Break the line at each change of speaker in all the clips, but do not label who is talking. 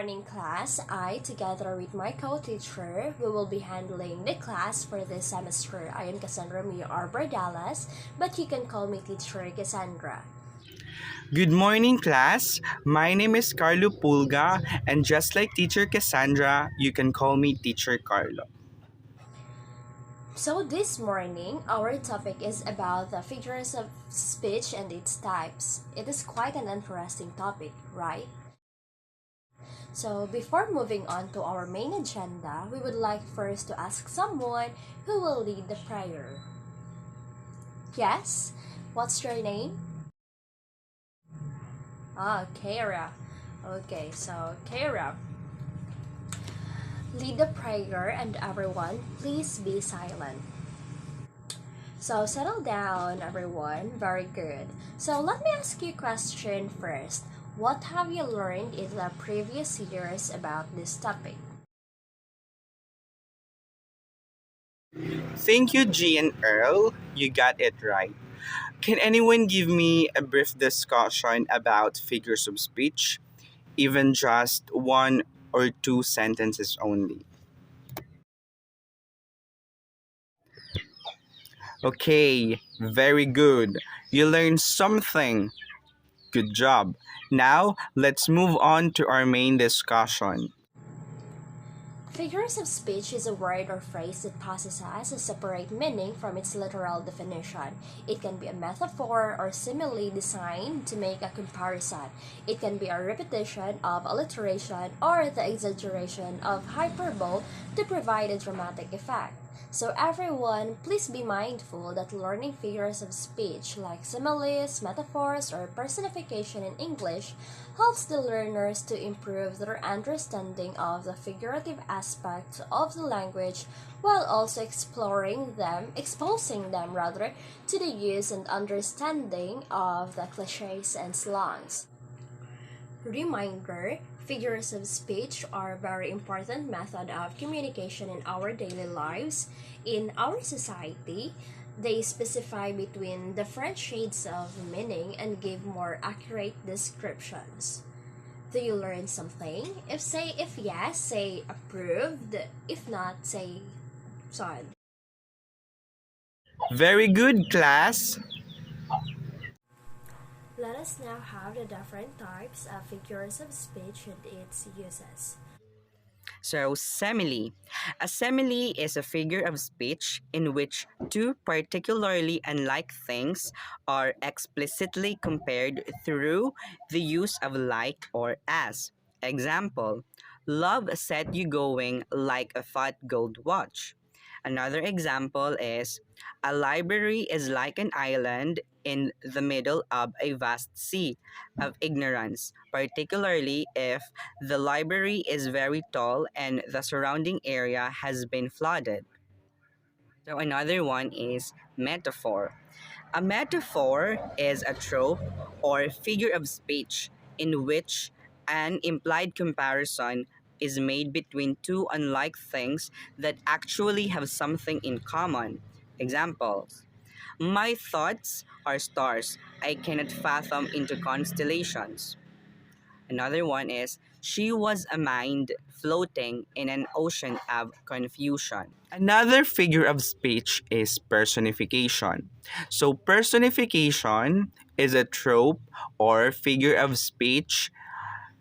morning, class. I, together with my co-teacher, we will be handling the class for this semester. I am Cassandra Mia Arbor Dallas, but you can call me Teacher Cassandra.
Good morning, class. My name is Carlo Pulga, and just like Teacher Cassandra, you can call me Teacher Carlo.
So this morning, our topic is about the figures of speech and its types. It is quite an interesting topic, right? So before moving on to our main agenda, we would like first to ask someone who will lead the prayer. Yes? What's your name? Kara. Okay, so Kara, lead the prayer and everyone, please be silent. So settle down, everyone. Very good. So let me ask you a question first. What have you learned in the previous years about this topic?
Thank you, G and Earl. You got it right. Can anyone give me a brief discussion about figures of speech? Even just one or two sentences only. Okay, very good. You learned something. Good job. Now, let's move on to our main discussion.
Figures of speech is a word or phrase that possesses a separate meaning from its literal definition. It can be a metaphor or simile designed to make a comparison. It can be a repetition of alliteration or the exaggeration of hyperbole to provide a dramatic effect. So everyone, please be mindful that learning figures of speech like similes, metaphors, or personification in English helps the learners to improve their understanding of the figurative aspects of the language while also exposing them rather to the use and understanding of the cliches and slangs. Reminder, figures of speech are a very important method of communication in our daily lives. In our society, they specify between different shades of meaning and give more accurate descriptions. Do you learn something? If yes, say approved. If not, say sad.
Very good, class.
Let us now have the different types of figures of speech and its uses.
So, simile. A simile is a figure of speech in which two particularly unlike things are explicitly compared through the use of like or as. Example, love set you going like a fat gold watch. Another example is a library is like an island in the middle of a vast sea of ignorance, particularly if the library is very tall and the surrounding area has been flooded. So another one is metaphor. A metaphor is a trope or figure of speech in which an implied comparison is made between two unlike things that actually have something in common. Examples: my thoughts are stars I cannot fathom into constellations. Another one is she was a mind floating in an ocean of confusion. Another figure of speech is personification. So, personification is a trope or figure of speech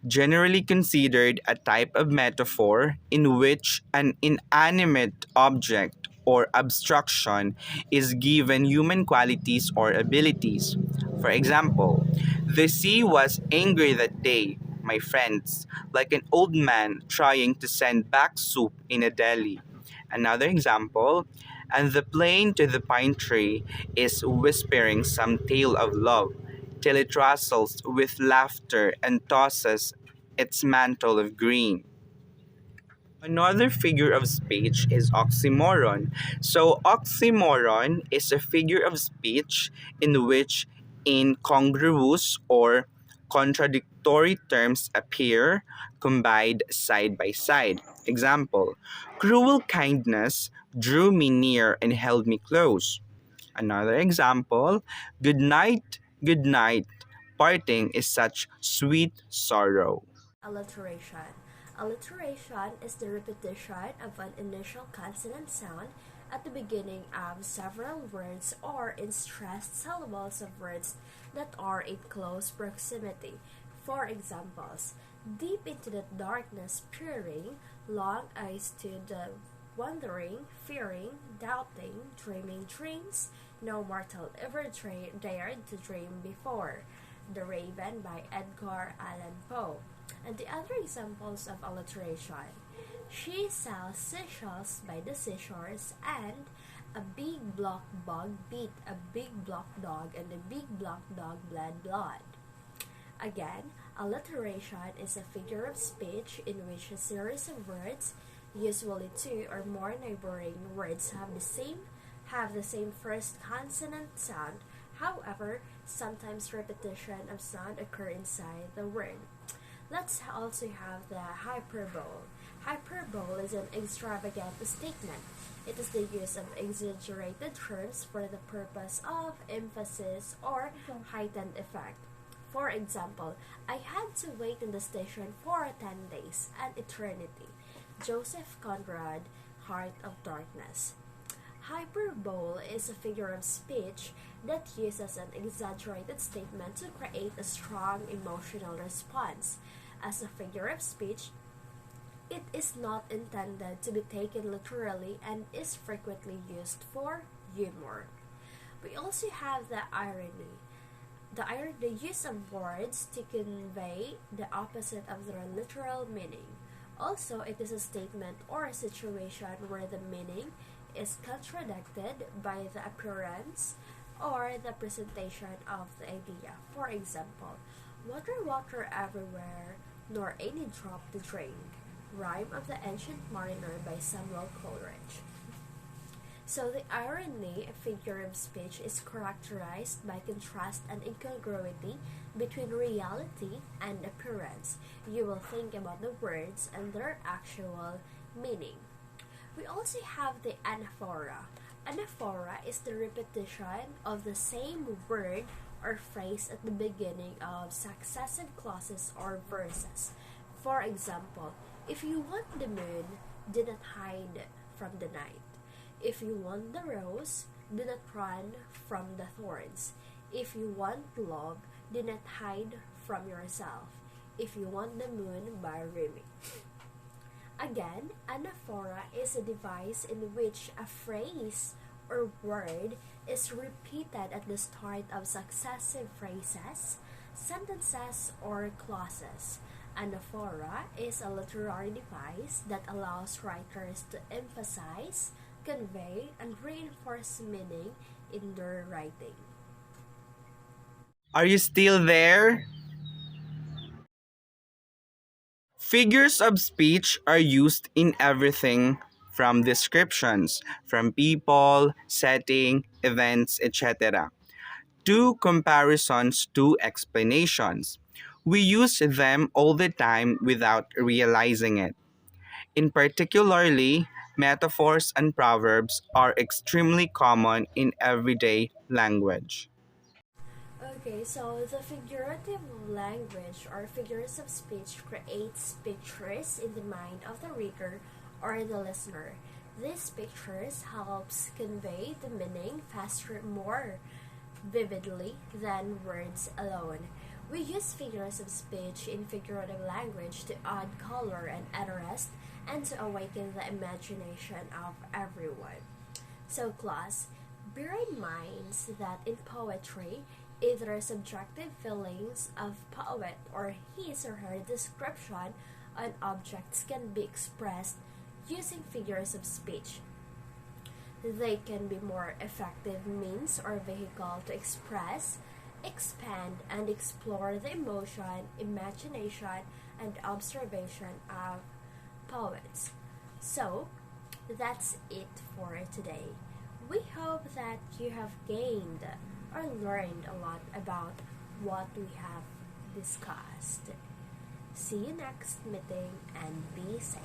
generally considered a type of metaphor in which an inanimate object or abstraction is given human qualities or abilities. For example, the sea was angry that day, my friends, like an old man trying to send back soup in a deli. Another example, and the plane to the pine tree is whispering some tale of love till it rustles with laughter and tosses its mantle of green. Another figure of speech is oxymoron. So, oxymoron is a figure of speech in which incongruous or contradictory terms appear combined side by side. Example, cruel kindness drew me near and held me close. Another example, good night, parting is such sweet sorrow.
Alliteration. Alliteration is the repetition of an initial consonant sound at the beginning of several words or in stressed syllables of words that are in close proximity. For examples, deep into the darkness peering, long I stood wondering, fearing, doubting, dreaming dreams no mortal ever dared to dream before. The Raven by Edgar Allan Poe. And the other examples of alliteration: She sells seashells by the seashores, and a big black bug beat a big black dog, and the big black dog bled blood. Again, alliteration is a figure of speech in which a series of words, usually two or more neighboring words, have the same first consonant sound. However, sometimes repetition of sound occur inside the word. Let's also have the hyperbole. Hyperbole is an extravagant statement. It is the use of exaggerated terms for the purpose of emphasis or heightened effect. For example, I had to wait in the station for 10 days, an eternity. Joseph Conrad, Heart of Darkness. Hyperbole is a figure of speech that uses an exaggerated statement to create a strong emotional response. As a figure of speech, it is not intended to be taken literally and is frequently used for humor. We also have the irony. The use of words to convey the opposite of their literal meaning. Also, it is a statement or a situation where the meaning is contradicted by the appearance or the presentation of the idea. For example, water, water everywhere, nor any drop to drink. Rhyme of the Ancient Mariner by Samuel Coleridge. So the irony figure of speech is characterized by contrast and incongruity between reality and appearance. You will think about the words and their actual meaning. We also have the anaphora. Anaphora is the repetition of the same word or phrase at the beginning of successive clauses or verses. For example, if you want the moon, do not hide from the night. If you want the rose, do not run from the thorns. If you want love, do not hide from yourself. If you want the moon, by Rumi. Again, anaphora is a device in which a phrase or word is repeated at the start of successive phrases, sentences, or clauses. Anaphora is a literary device that allows writers to emphasize, convey, and reinforce meaning in their writing.
Are you still there? Figures of speech are used in everything from descriptions, from people, setting, events, etc., to comparisons to explanations. We use them all the time without realizing it. In particularly, metaphors and proverbs are extremely common in everyday language.
Okay, so the figurative language or figures of speech creates pictures in the mind of the reader or the listener. These pictures helps convey the meaning faster, more vividly than words alone. We use figures of speech in figurative language to add color and interest and to awaken the imagination of everyone. So, class, bear in mind that in poetry, either subjective feelings of poet or his or her description on objects can be expressed using figures of speech. They can be more effective means or vehicle to express, expand, and explore the emotion, imagination, and observation of poets. So, that's it for today. We hope that you have gained or learned a lot about what we have discussed. See you next meeting and be safe.